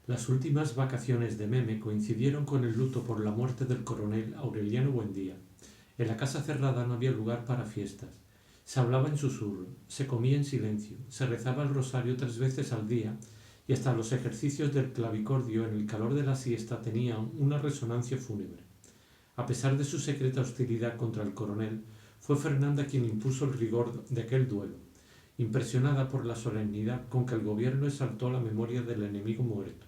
Las últimas vacaciones de Meme coincidieron con el luto por la muerte del coronel Aureliano Buendía. En la casa cerrada no había lugar para fiestas. Se hablaba en susurro, se comía en silencio, se rezaba el rosario 3 veces al día y hasta los ejercicios del clavicordio en el calor de la siesta tenían una resonancia fúnebre. A pesar de su secreta hostilidad contra el coronel, fue Fernanda quien impuso el rigor de aquel duelo, impresionada por la solemnidad con que el gobierno exaltó la memoria del enemigo muerto.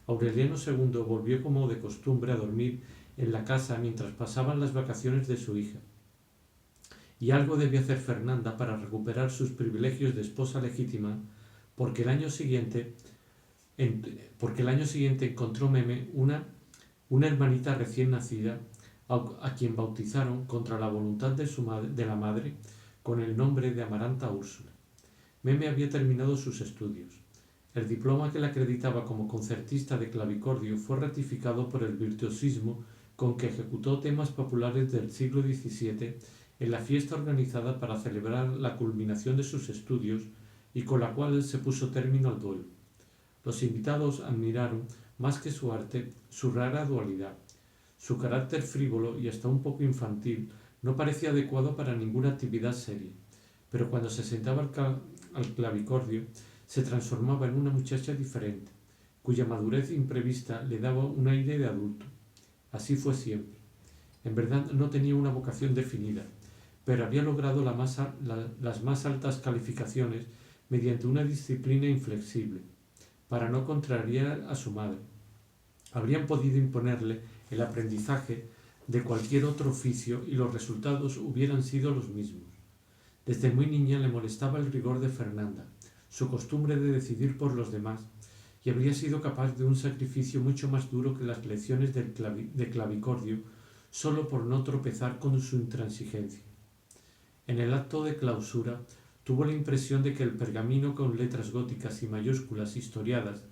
Aureliano II volvió como de costumbre a dormir en la casa mientras pasaban las vacaciones de su hija. Y algo debía hacer Fernanda para recuperar sus privilegios de esposa legítima, porque el año siguiente, encontró Meme una hermanita recién nacida a quien bautizaron contra la voluntad de la madre con el nombre de Amaranta Úrsula. Meme había terminado sus estudios. El diploma que la acreditaba como concertista de clavicordio fue ratificado por el virtuosismo con que ejecutó temas populares del siglo XVII en la fiesta organizada para celebrar la culminación de sus estudios y con la cual se puso término al duelo. Los invitados admiraron, más que su arte, su rara dualidad. Su carácter frívolo y hasta un poco infantil no parecía adecuado para ninguna actividad seria, pero cuando se sentaba al clavicordio se transformaba en una muchacha diferente, cuya madurez imprevista le daba un aire de adulto. Así fue siempre. En verdad no tenía una vocación definida, pero había logrado las más altas calificaciones mediante una disciplina inflexible, para no contrariar a su madre. Habrían podido imponerle el aprendizaje de cualquier otro oficio y los resultados hubieran sido los mismos. Desde muy niña le molestaba el rigor de Fernanda, su costumbre de decidir por los demás, y habría sido capaz de un sacrificio mucho más duro que las lecciones de clavicordio, solo por no tropezar con su intransigencia. En el acto de clausura tuvo la impresión de que el pergamino con letras góticas y mayúsculas historiadas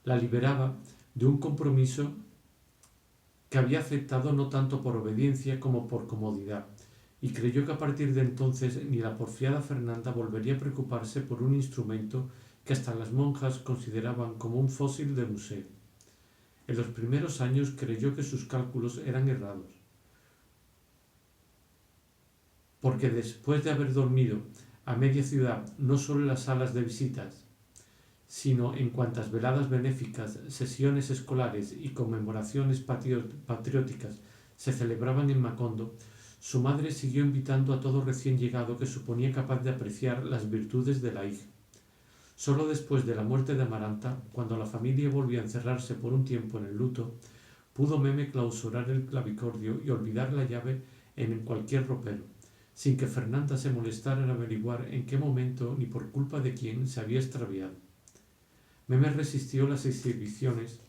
la liberaba de un compromiso que había aceptado no tanto por obediencia como por comodidad, y creyó que a partir de entonces ni la porfiada Fernanda volvería a preocuparse por un instrumento que hasta las monjas consideraban como un fósil de museo. En los primeros años creyó que sus cálculos eran errados, porque después de haber dormido a media ciudad no solo en las salas de visitas, sino en cuantas veladas benéficas, sesiones escolares y conmemoraciones patrióticas se celebraban en Macondo, su madre siguió invitando a todo recién llegado que suponía capaz de apreciar las virtudes de la hija. Solo después de la muerte de Amaranta, cuando la familia volvió a encerrarse por un tiempo en el luto, pudo Meme clausurar el clavicordio y olvidar la llave en cualquier ropero, sin que Fernanda se molestara en averiguar en qué momento ni por culpa de quién se había extraviado. Meme resistió las exhibiciones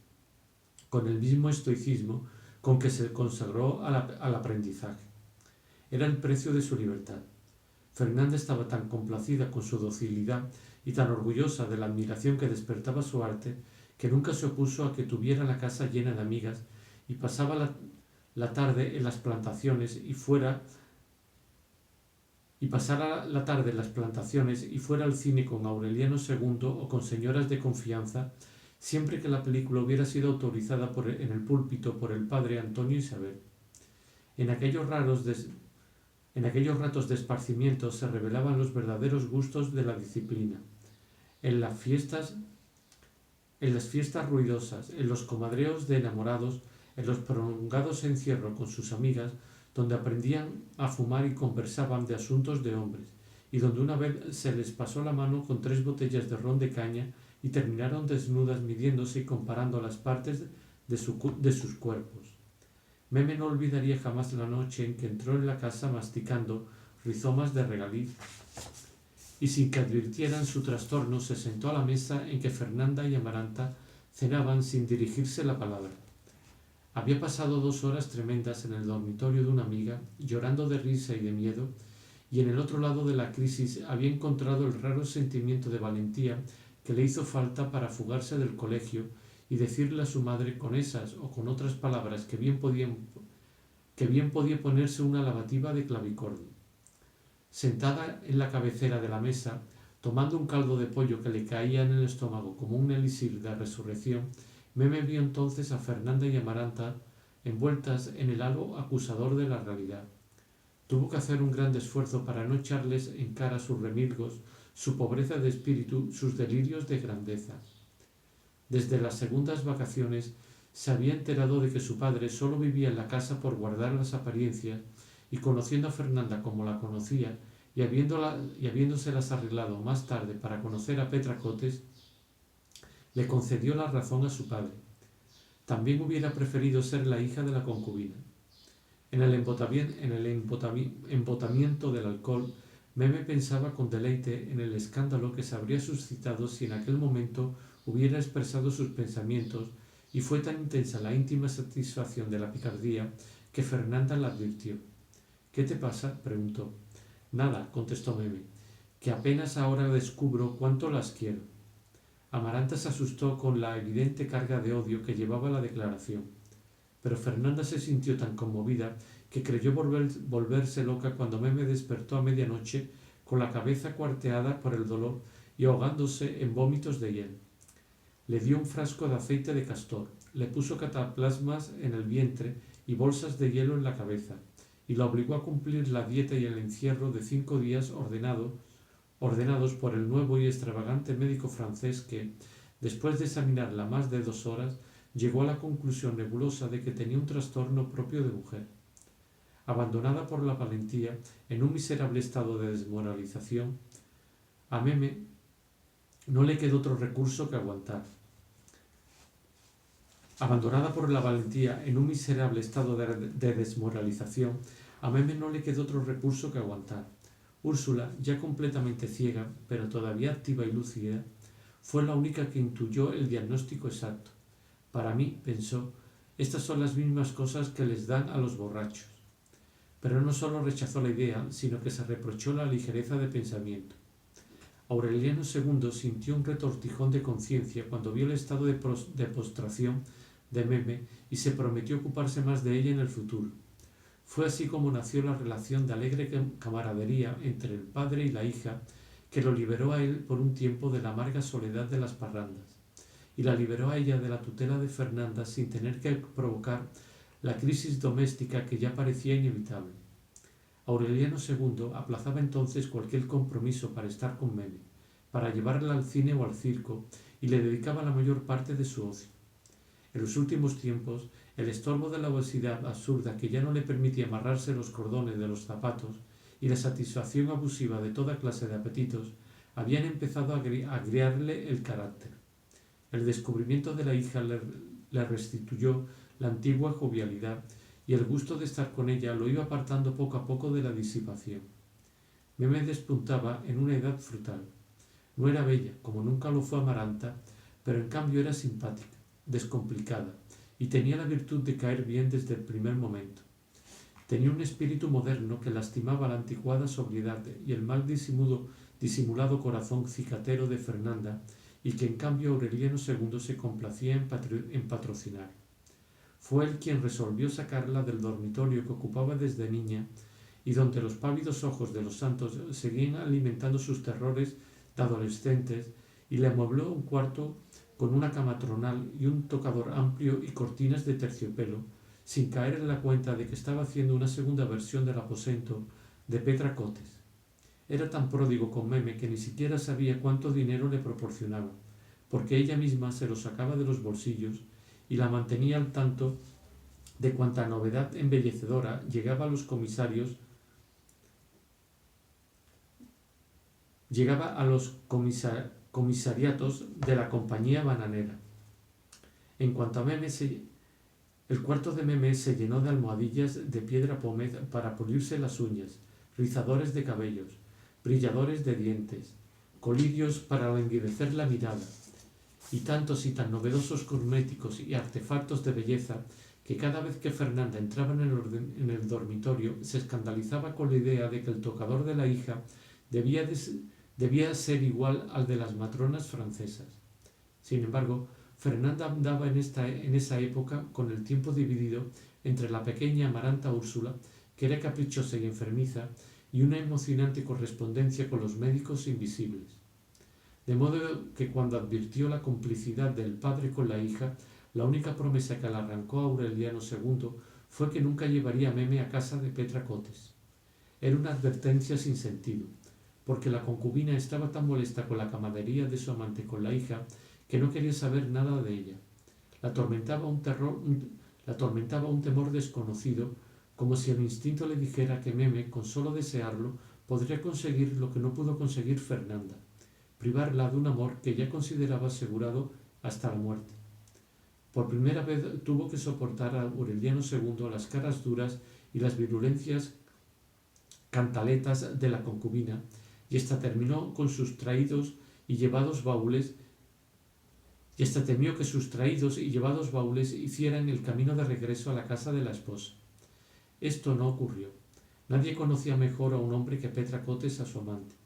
con el mismo estoicismo con que se consagró al aprendizaje. Era el precio de su libertad. Fernanda estaba tan complacida con su docilidad y tan orgullosa de la admiración que despertaba su arte que nunca se opuso a que tuviera la casa llena de amigas y pasaba la tarde en las plantaciones pasara la tarde en las plantaciones y fuera al cine con Aureliano II o con señoras de confianza, siempre que la película hubiera sido autorizada en el púlpito por el padre Antonio Isabel. En aquellos ratos de esparcimiento se revelaban los verdaderos gustos de la disciplina. En las fiestas ruidosas, en los comadreos de enamorados, en los prolongados encierros con sus amigas, donde aprendían a fumar y conversaban de asuntos de hombres, y donde una vez se les pasó la mano con 3 botellas de ron de caña y terminaron desnudas midiéndose y comparando las partes de sus cuerpos. Meme no olvidaría jamás la noche en que entró en la casa masticando rizomas de regaliz y sin que advirtieran su trastorno se sentó a la mesa en que Fernanda y Amaranta cenaban sin dirigirse la palabra. Había pasado 2 horas tremendas en el dormitorio de una amiga, llorando de risa y de miedo, y en el otro lado de la crisis había encontrado el raro sentimiento de valentía que le hizo falta para fugarse del colegio y decirle a su madre con esas o con otras palabras que bien podía ponerse una lavativa de clavicordio. Sentada en la cabecera de la mesa, Tomando un caldo de pollo que le caía en el estómago como un elixir de resurrección, Meme vio entonces a Fernanda y Amaranta envueltas en el halo acusador de la realidad. Tuvo que hacer un gran esfuerzo para no echarles en cara sus remilgos, su pobreza de espíritu, sus delirios de grandeza. Desde las segundas vacaciones se había enterado de que su padre solo vivía en la casa por guardar las apariencias, y conociendo a Fernanda como la conocía y habiéndoselas arreglado más tarde para conocer a Petra Cotes, le concedió la razón a su padre. También hubiera preferido ser la hija de la concubina. En el embotamiento del alcohol, Meme pensaba con deleite en el escándalo que se habría suscitado si en aquel momento hubiera expresado sus pensamientos, y fue tan intensa la íntima satisfacción de la picardía que Fernanda la advirtió. «¿Qué te pasa?», preguntó. «Nada», contestó Meme, «que apenas ahora descubro cuánto las quiero». Amaranta se asustó con la evidente carga de odio que llevaba la declaración, pero Fernanda se sintió tan conmovida que creyó volverse loca cuando Meme despertó a medianoche con la cabeza cuarteada por el dolor y ahogándose en vómitos de hiel. Le dio un frasco de aceite de castor, le puso cataplasmas en el vientre y bolsas de hielo en la cabeza, y la obligó a cumplir la dieta y el encierro de 5 días ordenados por el nuevo y extravagante médico francés que, después de examinarla más de 2 horas, llegó a la conclusión nebulosa de que tenía un trastorno propio de mujer. Abandonada por la valentía, en un miserable estado de desmoralización, a Meme no le quedó otro recurso que aguantar. Abandonada por la valentía, en un miserable estado de desmoralización, a Meme no le quedó otro recurso que aguantar. Úrsula, ya completamente ciega, pero todavía activa y lúcida, fue la única que intuyó el diagnóstico exacto. Para mí, pensó, estas son las mismas cosas que les dan a los borrachos. Pero no solo rechazó la idea, sino que se reprochó la ligereza de pensamiento. Aureliano II sintió un retortijón de conciencia cuando vio el estado de postración de Meme y se prometió ocuparse más de ella en el futuro. Fue así como nació la relación de alegre camaradería entre el padre y la hija, que lo liberó a él por un tiempo de la amarga soledad de las parrandas, y la liberó a ella de la tutela de Fernanda sin tener que provocar la crisis doméstica que ya parecía inevitable. Aureliano II aplazaba entonces cualquier compromiso para estar con Meme, para llevarla al cine o al circo, y le dedicaba la mayor parte de su ocio. En los últimos tiempos, el estorbo de la obesidad absurda que ya no le permitía amarrarse los cordones de los zapatos y la satisfacción abusiva de toda clase de apetitos habían empezado a agriarle el carácter. El descubrimiento de la hija le restituyó la antigua jovialidad, y el gusto de estar con ella lo iba apartando poco a poco de la disipación. Meme despuntaba en una edad frutal. No era bella, como nunca lo fue Amaranta, pero en cambio era simpática, descomplicada, y tenía la virtud de caer bien desde el primer momento. Tenía un espíritu moderno que lastimaba la anticuada sobriedad y el mal disimulado corazón cicatero de Fernanda, y que en cambio Aureliano II se complacía en patrocinar. Fue él quien resolvió sacarla del dormitorio que ocupaba desde niña y donde los pálidos ojos de los santos seguían alimentando sus terrores de adolescentes, y le amuebló un cuarto con una cama tronal y un tocador amplio y cortinas de terciopelo, sin caer en la cuenta de que estaba haciendo una segunda versión del aposento de Petra Cotes. Era tan pródigo con Meme que ni siquiera sabía cuánto dinero le proporcionaba, porque ella misma se lo sacaba de los bolsillos y la mantenía al tanto de cuanta novedad embellecedora llegaba a los comisariatos de la compañía bananera. En cuanto a Meme, el cuarto de Meme se llenó de almohadillas de piedra pómez para pulirse las uñas, rizadores de cabellos, brilladores de dientes, colidios para languidecer la mirada, y tantos y tan novedosos cosméticos y artefactos de belleza que cada vez que Fernanda entraba en el dormitorio se escandalizaba con la idea de que el tocador de la hija debía ser igual al de las matronas francesas. Sin embargo, Fernanda andaba en esa época con el tiempo dividido entre la pequeña Amaranta Úrsula, que era caprichosa y enfermiza, y una emocionante correspondencia con los médicos invisibles. de modo que cuando advirtió la complicidad del padre con la hija, la única promesa que le arrancó a Aureliano II fue que nunca llevaría a Meme a casa de Petra Cotes. Era una advertencia sin sentido, porque la concubina estaba tan molesta con la camaradería de su amante con la hija que no quería saber nada de ella. La atormentaba un temor desconocido, como si el instinto le dijera que Meme, con solo desearlo, podría conseguir lo que no pudo conseguir Fernanda, privarla de un amor que ya consideraba asegurado hasta la muerte. Por primera vez tuvo que soportar a Aureliano II las caras duras y las virulencias cantaletas de la concubina, y hasta terminó con sus traídos y llevados baúles, temió que sus traídos y llevados baúles hicieran el camino de regreso a la casa de la esposa. Esto no ocurrió. Nadie conocía mejor a un hombre que Petra Cotes a su amante,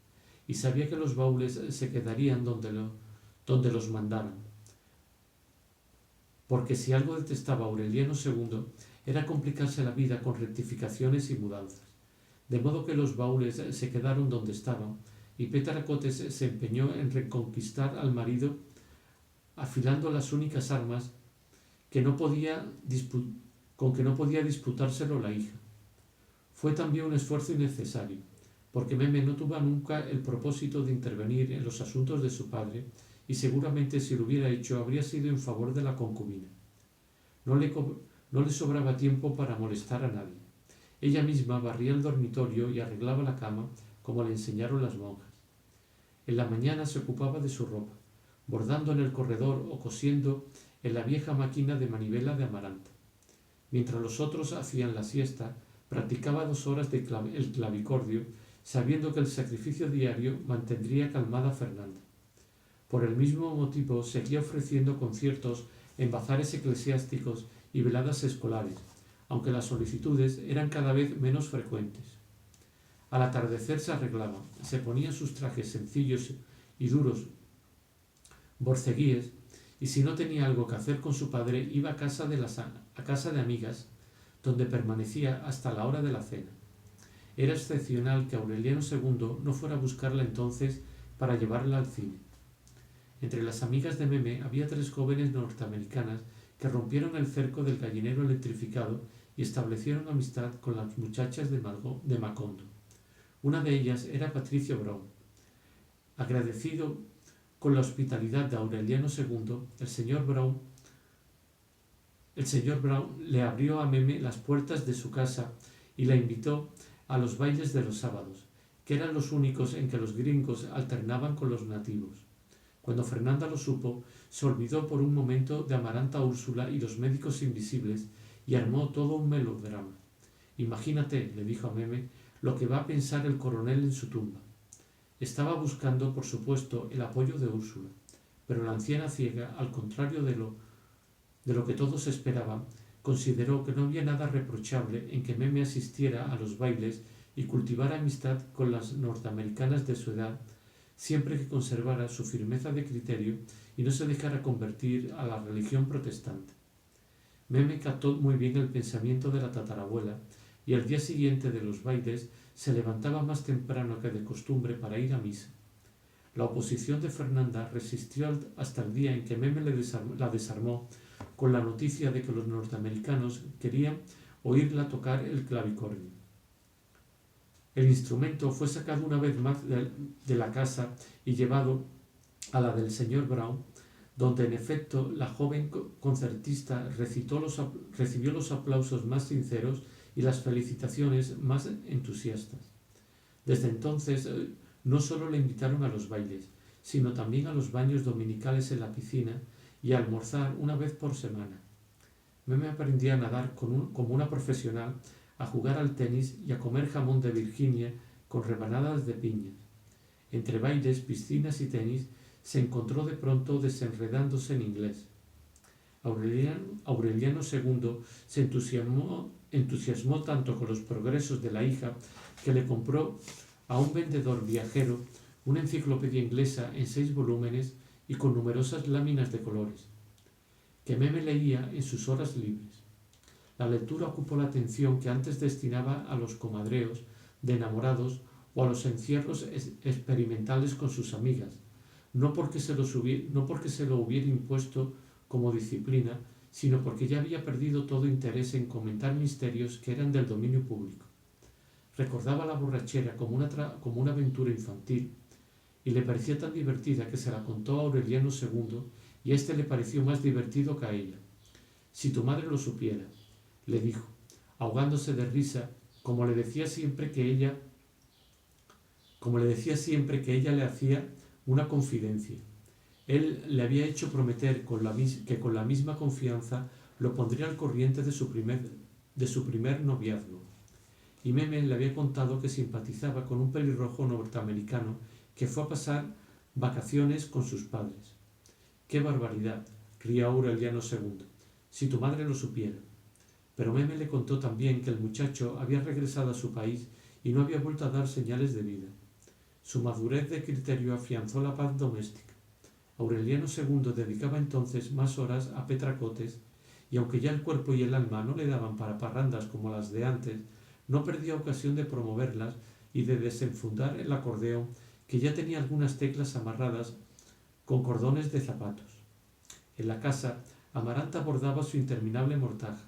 y sabía que los baúles se quedarían donde los mandaran. Porque si algo detestaba Aureliano II era complicarse la vida con rectificaciones y mudanzas. De modo que los baúles se quedaron donde estaban, y Petra Cotes se empeñó en reconquistar al marido afilando las únicas armas con que no podía disputárselo la hija. Fue también un esfuerzo innecesario, porque Meme no tuvo nunca el propósito de intervenir en los asuntos de su padre, y seguramente si lo hubiera hecho habría sido en favor de la concubina. No le sobraba tiempo para molestar a nadie. Ella misma barría el dormitorio y arreglaba la cama, como le enseñaron las monjas. En la mañana se ocupaba de su ropa, bordando en el corredor o cosiendo en la vieja máquina de manivela de Amaranta. Mientras los otros hacían la siesta, practicaba 2 horas el clavicordio, sabiendo que el sacrificio diario mantendría calmada a Fernanda. Por el mismo motivo seguía ofreciendo conciertos en bazares eclesiásticos y veladas escolares, aunque las solicitudes eran cada vez menos frecuentes. Al atardecer se arreglaba, se ponía sus trajes sencillos y duros borceguíes, y si no tenía algo que hacer con su padre iba a casa de amigas, donde permanecía hasta la hora de la cena. Era excepcional que Aureliano II no fuera a buscarla entonces para llevarla al cine. Entre las amigas de Meme había 3 jóvenes norteamericanas que rompieron el cerco del gallinero electrificado y establecieron amistad con las muchachas de Macondo. Una de ellas era Patricio Brown. Agradecido con la hospitalidad de Aureliano II, el señor Brown le abrió a Meme las puertas de su casa y la invitó a los bailes de los sábados, que eran los únicos en que los gringos alternaban con los nativos. Cuando Fernanda lo supo, se olvidó por un momento de Amaranta Úrsula y los médicos invisibles y armó todo un melodrama. Imagínate, le dijo a Meme, lo que va a pensar el coronel en su tumba. Estaba buscando, por supuesto, el apoyo de Úrsula, pero la anciana ciega, al contrario de lo que todos esperaban, consideró que no había nada reprochable en que Meme asistiera a los bailes y cultivara amistad con las norteamericanas de su edad, siempre que conservara su firmeza de criterio y no se dejara convertir a la religión protestante. Meme captó muy bien el pensamiento de la tatarabuela y al día siguiente de los bailes se levantaba más temprano que de costumbre para ir a misa. La oposición de Fernanda resistió hasta el día en que Meme la desarmó con la noticia de que los norteamericanos querían oírla tocar el clavicordio. El instrumento fue sacado una vez más de la casa y llevado a la del señor Brown, donde en efecto la joven concertista recibió los aplausos más sinceros y las felicitaciones más entusiastas. Desde entonces no solo le invitaron a los bailes, sino también a los baños dominicales en la piscina y a almorzar una vez por semana. Meme aprendía a nadar como una profesional, a jugar al tenis y a comer jamón de Virginia con rebanadas de piña. Entre bailes, piscinas y tenis se encontró de pronto desenredándose en inglés. Aureliano II se entusiasmó tanto con los progresos de la hija que le compró a un vendedor viajero una enciclopedia inglesa en 6 volúmenes y con numerosas láminas de colores, que Meme leía en sus horas libres. La lectura ocupó la atención que antes destinaba a los comadreos de enamorados o a los encierros experimentales con sus amigas, no porque se lo hubiera impuesto como disciplina, sino porque ya había perdido todo interés en comentar misterios que eran del dominio público. Recordaba la borrachera como una aventura infantil y le parecía tan divertida que se la contó a Aureliano II y a éste le pareció más divertido que a ella. Si tu madre lo supiera, le dijo, ahogándose de risa, como le decía siempre que ella le hacía una confidencia. Él le había hecho prometer que con la misma confianza lo pondría al corriente de su primer noviazgo. Y Meme le había contado que simpatizaba con un pelirrojo norteamericano que fue a pasar vacaciones con sus padres. ¡Qué barbaridad!, rió Aureliano II, si tu madre lo supiera. Pero Meme le contó también que el muchacho había regresado a su país y no había vuelto a dar señales de vida. Su madurez de criterio afianzó la paz doméstica. Aureliano II dedicaba entonces más horas a petracotes y aunque ya el cuerpo y el alma no le daban para parrandas como las de antes, no perdía ocasión de promoverlas y de desenfundar el acordeón que ya tenía algunas teclas amarradas con cordones de zapatos. En la casa, Amaranta bordaba su interminable mortaja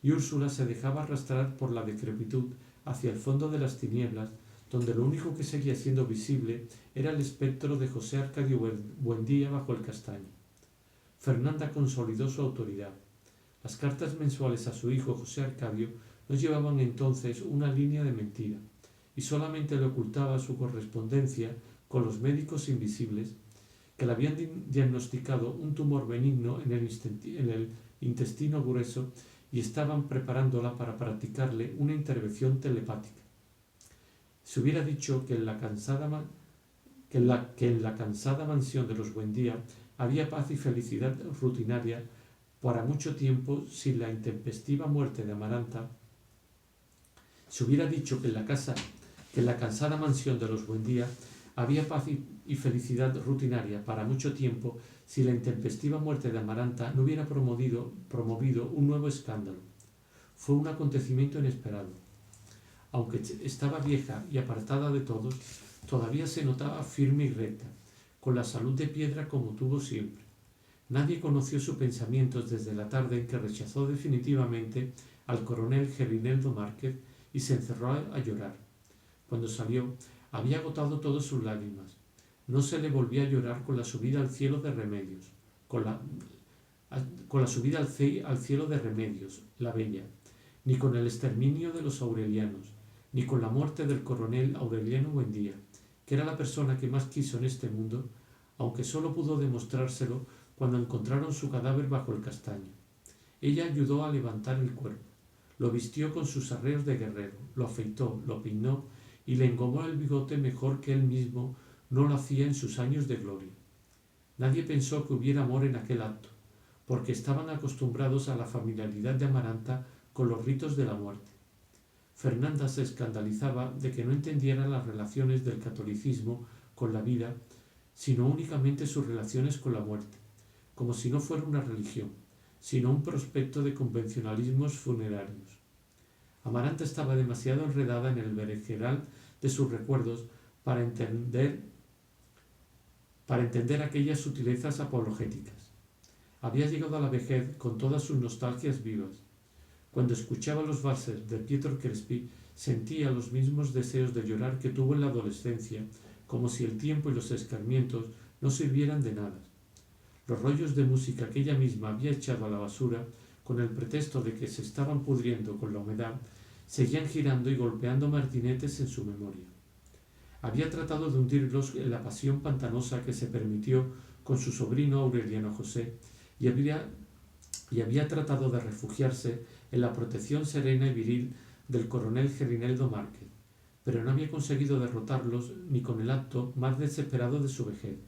y Úrsula se dejaba arrastrar por la decrepitud hacia el fondo de las tinieblas, donde lo único que seguía siendo visible era el espectro de José Arcadio Buendía bajo el castaño. Fernanda consolidó su autoridad. Las cartas mensuales a su hijo José Arcadio no llevaban entonces una línea de mentira, y solamente le ocultaba su correspondencia con los médicos invisibles que le habían diagnosticado un tumor benigno en el intestino grueso y estaban preparándola para practicarle una intervención telepática. Se hubiera dicho que en la cansada mansión de los Buendía había paz y felicidad rutinaria para mucho tiempo sin la intempestiva muerte de Amaranta. Se hubiera dicho que en la cansada mansión de los Buendía había paz y felicidad rutinaria para mucho tiempo si la intempestiva muerte de Amaranta no hubiera promovido un nuevo escándalo. Fue un acontecimiento inesperado. Aunque estaba vieja y apartada de todos, todavía se notaba firme y recta, con la salud de piedra como tuvo siempre. Nadie conoció sus pensamientos desde la tarde en que rechazó definitivamente al coronel Gerineldo Márquez y se encerró a llorar. Cuando salió, había agotado todas sus lágrimas. No se le volvía a llorar con la subida al cielo de Remedios, la bella, ni con el exterminio de los aurelianos, ni con la muerte del coronel Aureliano Buendía, que era la persona que más quiso en este mundo, aunque solo pudo demostrárselo cuando encontraron su cadáver bajo el castaño. Ella ayudó a levantar el cuerpo, lo vistió con sus arreos de guerrero, lo afeitó, lo peinó y le engomó el bigote mejor que él mismo no lo hacía en sus años de gloria. Nadie pensó que hubiera amor en aquel acto, porque estaban acostumbrados a la familiaridad de Amaranta con los ritos de la muerte. Fernanda se escandalizaba de que no entendiera las relaciones del catolicismo con la vida, sino únicamente sus relaciones con la muerte, como si no fuera una religión, sino un prospecto de convencionalismos funerarios. Amaranta estaba demasiado enredada en el berenjenal de sus recuerdos para entender aquellas sutilezas apologéticas. Había llegado a la vejez con todas sus nostalgias vivas. Cuando escuchaba los valses de Pietro Crespi, sentía los mismos deseos de llorar que tuvo en la adolescencia, como si el tiempo y los escarmientos no sirvieran de nada. Los rollos de música que ella misma había echado a la basura, con el pretexto de que se estaban pudriendo con la humedad, seguían girando y golpeando martinetes en su memoria. Había tratado de hundirlos en la pasión pantanosa que se permitió con su sobrino Aureliano José y había tratado de refugiarse en la protección serena y viril del coronel Gerineldo Márquez, pero no había conseguido derrotarlos ni con el acto más desesperado de su vejez.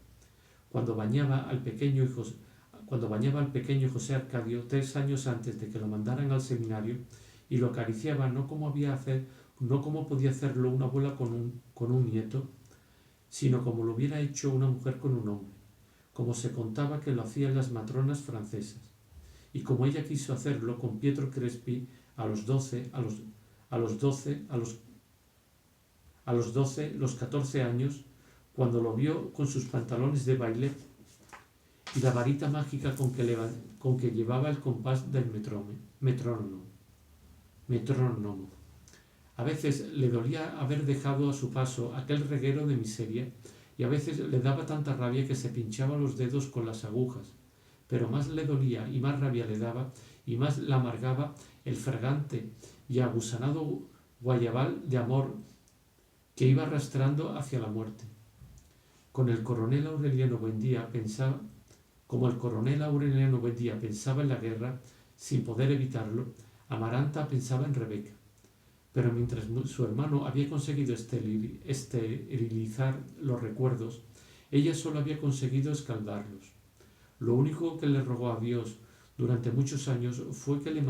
Cuando bañaba al pequeño José Arcadio 3 años antes de que lo mandaran al seminario y lo acariciaba no como podía hacerlo una abuela con un nieto, sino como lo hubiera hecho una mujer con un hombre, como se contaba que lo hacían las matronas francesas, y como ella quiso hacerlo con Pietro Crespi a los 14 años, cuando lo vio con sus pantalones de baile y la varita mágica con que llevaba el compás del metrónomo. A veces le dolía haber dejado a su paso aquel reguero de miseria, y a veces le daba tanta rabia que se pinchaba los dedos con las agujas, pero más le dolía y más rabia le daba y más la amargaba el fragante y agusanado guayabal de amor que iba arrastrando hacia la muerte. Como el coronel Aureliano Buendía pensaba en la guerra sin poder evitarlo, Amaranta pensaba en Rebeca. Pero mientras su hermano había conseguido esterilizar los recuerdos, ella solo había conseguido escaldarlos. Lo único que le rogó a Dios durante muchos años fue que no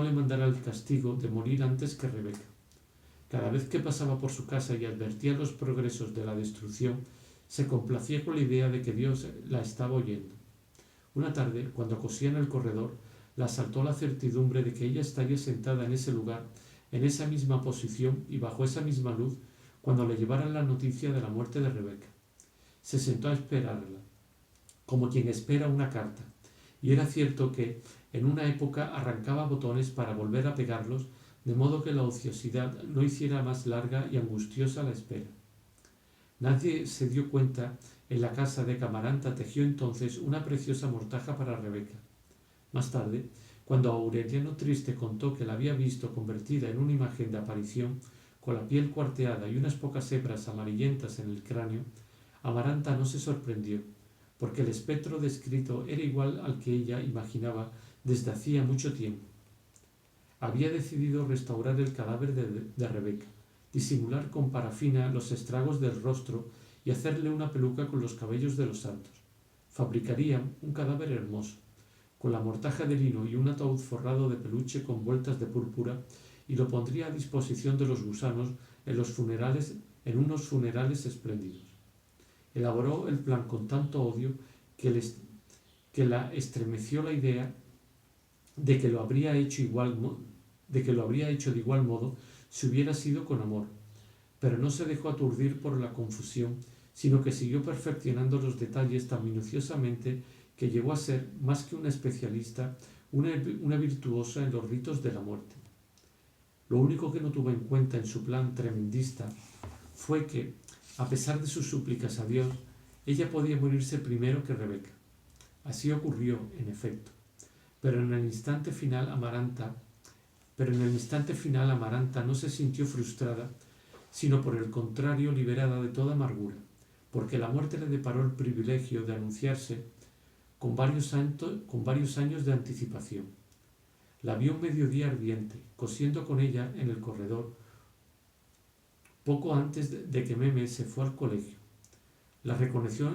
le mandara el castigo de morir antes que Rebeca. Cada vez que pasaba por su casa y advertía los progresos de la destrucción, se complacía con la idea de que Dios la estaba oyendo. Una tarde, cuando cosía en el corredor, la asaltó la certidumbre de que ella estaría sentada en ese lugar, en esa misma posición y bajo esa misma luz, cuando le llevaran la noticia de la muerte de Rebeca. Se sentó a esperarla, como quien espera una carta, y era cierto que en una época arrancaba botones para volver a pegarlos, de modo que la ociosidad no hiciera más larga y angustiosa la espera. Nadie se dio cuenta en la casa de que Amaranta tejió entonces una preciosa mortaja para Rebeca. Más tarde, cuando Aureliano Triste contó que la había visto convertida en una imagen de aparición, con la piel cuarteada y unas pocas hebras amarillentas en el cráneo, Amaranta no se sorprendió, porque el espectro descrito era igual al que ella imaginaba desde hacía mucho tiempo. Había decidido restaurar el cadáver de Rebeca, disimular con parafina los estragos del rostro y hacerle una peluca con los cabellos de los santos. Fabricaría un cadáver hermoso, con la mortaja de lino y un ataúd forrado de peluche con vueltas de púrpura, y lo pondría a disposición de los gusanos en unos funerales espléndidos. Elaboró el plan con tanto odio que la estremeció la idea de que lo habría hecho de igual modo si hubiera sido con amor, pero no se dejó aturdir por la confusión, sino que siguió perfeccionando los detalles tan minuciosamente que llegó a ser, más que una especialista, una virtuosa en los ritos de la muerte. Lo único que no tuvo en cuenta en su plan tremendista fue que, a pesar de sus súplicas a Dios, ella podía morirse primero que Rebeca. Así ocurrió, en efecto, pero en el instante final Amaranta no se sintió frustrada, sino por el contrario liberada de toda amargura, porque la muerte le deparó el privilegio de anunciarse con varios años de anticipación. La vio un mediodía ardiente, cosiendo con ella en el corredor, poco antes de que Meme se fue al colegio. La reconoció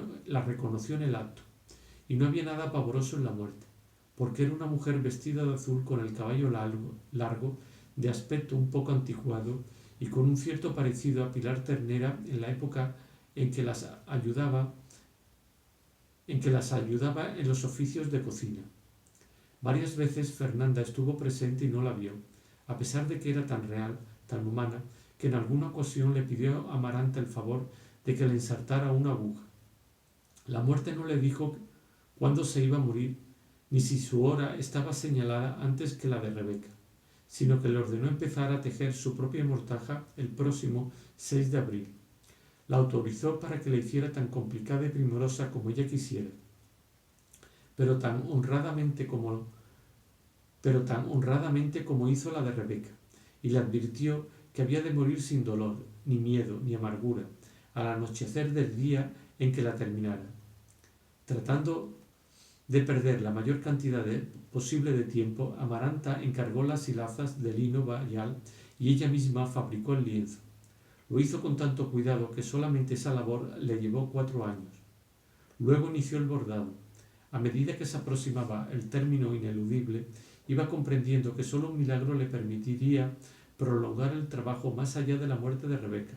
en el acto, y no había nada pavoroso en la muerte, porque era una mujer vestida de azul con el cabello largo, de aspecto un poco anticuado y con un cierto parecido a Pilar Ternera en la época en que las ayudaba en los oficios de cocina. Varias veces Fernanda estuvo presente y no la vio, a pesar de que era tan real, tan humana, que en alguna ocasión le pidió a Amaranta el favor de que le ensartara una aguja. La muerte no le dijo cuándo se iba a morir, ni si su hora estaba señalada antes que la de Rebeca, sino que le ordenó empezar a tejer su propia mortaja el próximo 6 de abril. La autorizó para que la hiciera tan complicada y primorosa como ella quisiera, pero tan honradamente como hizo la de Rebeca, y le advirtió que había de morir sin dolor, ni miedo, ni amargura, al anochecer del día en que la terminara. Tratando de perder la mayor cantidad posible de tiempo, Amaranta encargó las hilazas de lino bayal y ella misma fabricó el lienzo. Lo hizo con tanto cuidado que solamente esa labor le llevó 4 años. Luego inició el bordado. A medida que se aproximaba el término ineludible, iba comprendiendo que solo un milagro le permitiría prolongar el trabajo más allá de la muerte de Rebeca.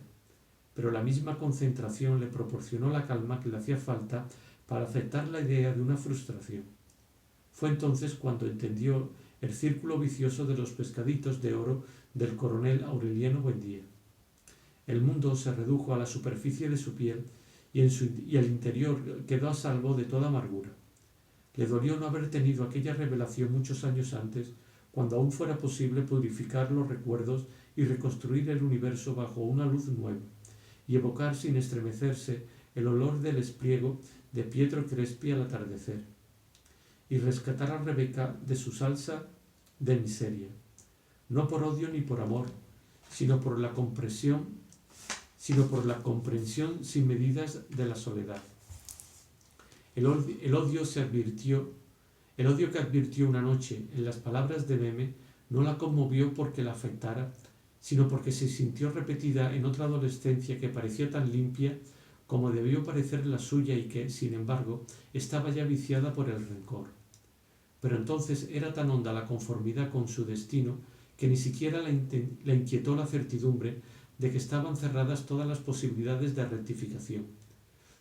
Pero la misma concentración le proporcionó la calma que le hacía falta para aceptar la idea de una frustración. Fue entonces cuando entendió el círculo vicioso de los pescaditos de oro del coronel Aureliano Buendía. El mundo se redujo a la superficie de su piel y el interior quedó a salvo de toda amargura. Le dolió no haber tenido aquella revelación muchos años antes, cuando aún fuera posible purificar los recuerdos y reconstruir el universo bajo una luz nueva, y evocar sin estremecerse el olor del espliego de Pietro Crespi al atardecer, y rescatar a Rebeca de su salsa de miseria, no por odio ni por amor, sino por la comprensión sin medidas de la soledad. El odio que advirtió una noche en las palabras de Meme no la conmovió porque la afectara, sino porque se sintió repetida en otra adolescencia que parecía tan limpia como debió parecer la suya y que, sin embargo, estaba ya viciada por el rencor. Pero entonces era tan honda la conformidad con su destino que ni siquiera la inquietó la certidumbre de que estaban cerradas todas las posibilidades de rectificación.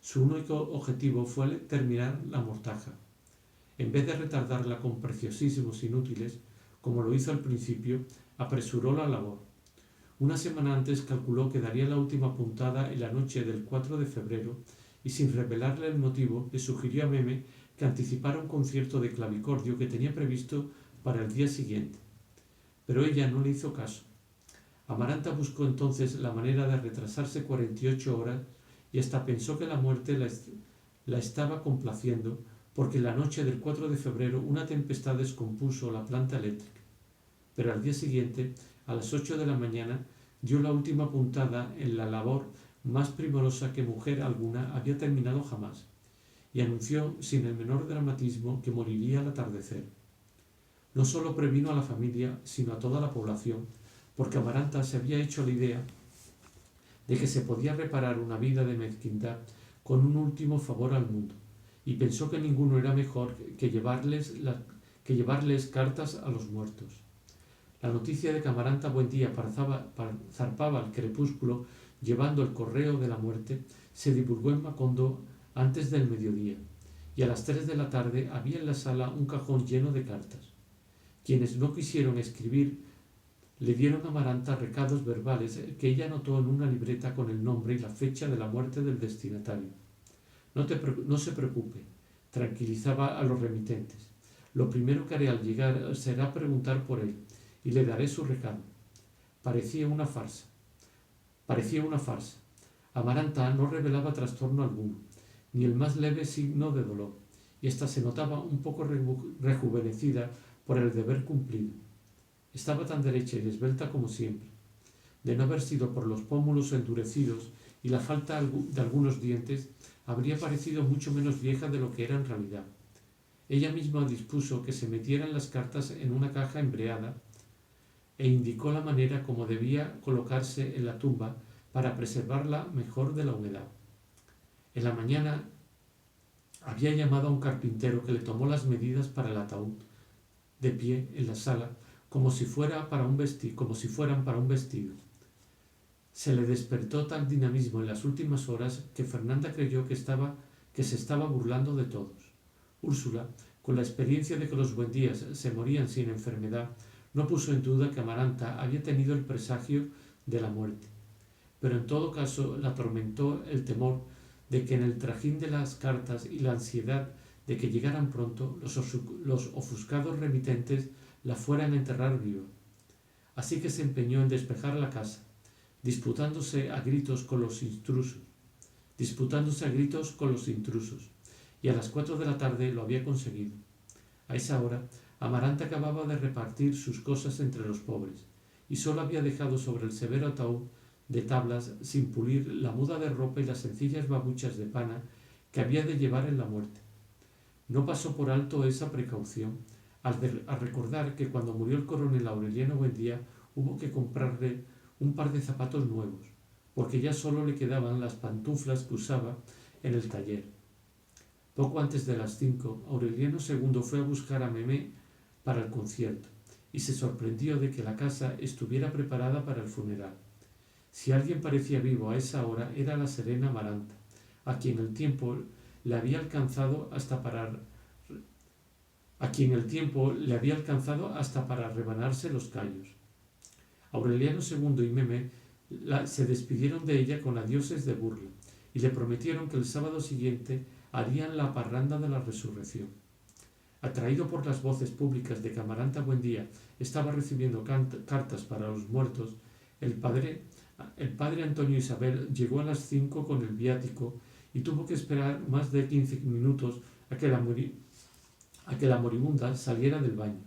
Su único objetivo fue terminar la mortaja. En vez de retardarla con preciosismos inútiles, como lo hizo al principio, apresuró la labor. Una semana antes calculó que daría la última puntada en la noche del 4 de febrero y, sin revelarle el motivo, le sugirió a Meme que anticipara un concierto de clavicordio que tenía previsto para el día siguiente. Pero ella no le hizo caso. Amaranta buscó entonces la manera de retrasarse 48 horas y hasta pensó que la muerte la estaba complaciendo, porque la noche del 4 de febrero una tempestad descompuso la planta eléctrica. Pero al día siguiente, a las 8 de la mañana, dio la última puntada en la labor más primorosa que mujer alguna había terminado jamás, y anunció sin el menor dramatismo que moriría al atardecer. No solo previno a la familia, sino a toda la población, porque Amaranta se había hecho la idea de que se podía reparar una vida de mezquindad con un último favor al mundo, y pensó que ninguno era mejor que llevarles cartas a los muertos. La noticia de que Amaranta Buendía zarpaba al crepúsculo llevando el correo de la muerte se divulgó en Macondo antes del mediodía, y a las 3 de la tarde había en la sala un cajón lleno de cartas. Quienes no quisieron escribir le dieron a Amaranta recados verbales que ella anotó en una libreta con el nombre y la fecha de la muerte del destinatario. No se preocupe, tranquilizaba a los remitentes. Lo primero que haré al llegar será preguntar por él y le daré su recado. Parecía una farsa. Amaranta no revelaba trastorno alguno, ni el más leve signo de dolor, y hasta se notaba un poco rejuvenecida por el deber cumplido. Estaba tan derecha y esbelta como siempre. De no haber sido por los pómulos endurecidos y la falta de algunos dientes, habría parecido mucho menos vieja de lo que era en realidad. Ella misma dispuso que se metieran las cartas en una caja embreada e indicó la manera como debía colocarse en la tumba para preservarla mejor de la humedad. En la mañana había llamado a un carpintero que le tomó las medidas para el ataúd, de pie en la sala, como si fueran para un vestido. Se le despertó tal dinamismo en las últimas horas que Fernanda creyó que se estaba burlando de todos. Úrsula, con la experiencia de que los Buendías se morían sin enfermedad, no puso en duda que Amaranta había tenido el presagio de la muerte. Pero en todo caso la atormentó el temor de que en el trajín de las cartas y la ansiedad de que llegaran pronto, los ofuscados remitentes la fueran a enterrar viva. Así que se empeñó en despejar la casa, disputándose a gritos con los intrusos, y a las 4 de la tarde lo había conseguido. A esa hora, Amaranta acababa de repartir sus cosas entre los pobres, y sólo había dejado sobre el severo ataúd de tablas, sin pulir, la muda de ropa y las sencillas babuchas de pana que había de llevar en la muerte. No pasó por alto esa precaución al recordar que cuando murió el coronel Aureliano Buendía hubo que comprarle un par de zapatos nuevos, porque ya solo le quedaban las pantuflas que usaba en el taller. Poco antes de las 5, Aureliano II fue a buscar a Meme para el concierto, y se sorprendió de que la casa estuviera preparada para el funeral. Si alguien parecía vivo a esa hora era la serena Amaranta, a quien el tiempo le había alcanzado hasta para rebanarse los callos. Aureliano II y Meme se despidieron de ella con adioses de burla y le prometieron que el sábado siguiente harían la parranda de la resurrección. Atraído por las voces públicas de que Amaranta Buendía estaba recibiendo cartas para los muertos, el padre Antonio Isabel llegó a las 5 con el viático y tuvo que esperar más de 15 minutos a que la moribunda saliera del baño.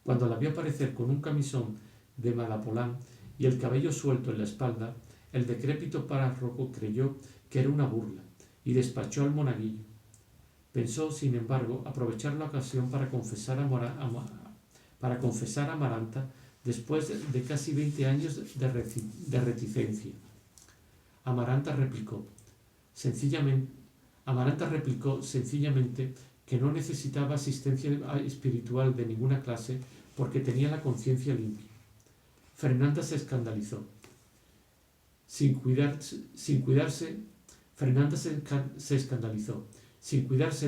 Cuando la vio aparecer con un camisón de malapolán y el cabello suelto en la espalda, el decrépito párroco creyó que era una burla y despachó al monaguillo. Pensó, sin embargo, aprovechar la ocasión para confesar a Amaranta después de casi 20 años de reticencia. Amaranta replicó sencillamente que no necesitaba asistencia espiritual de ninguna clase porque tenía la conciencia limpia. Fernanda se escandalizó. Sin cuidarse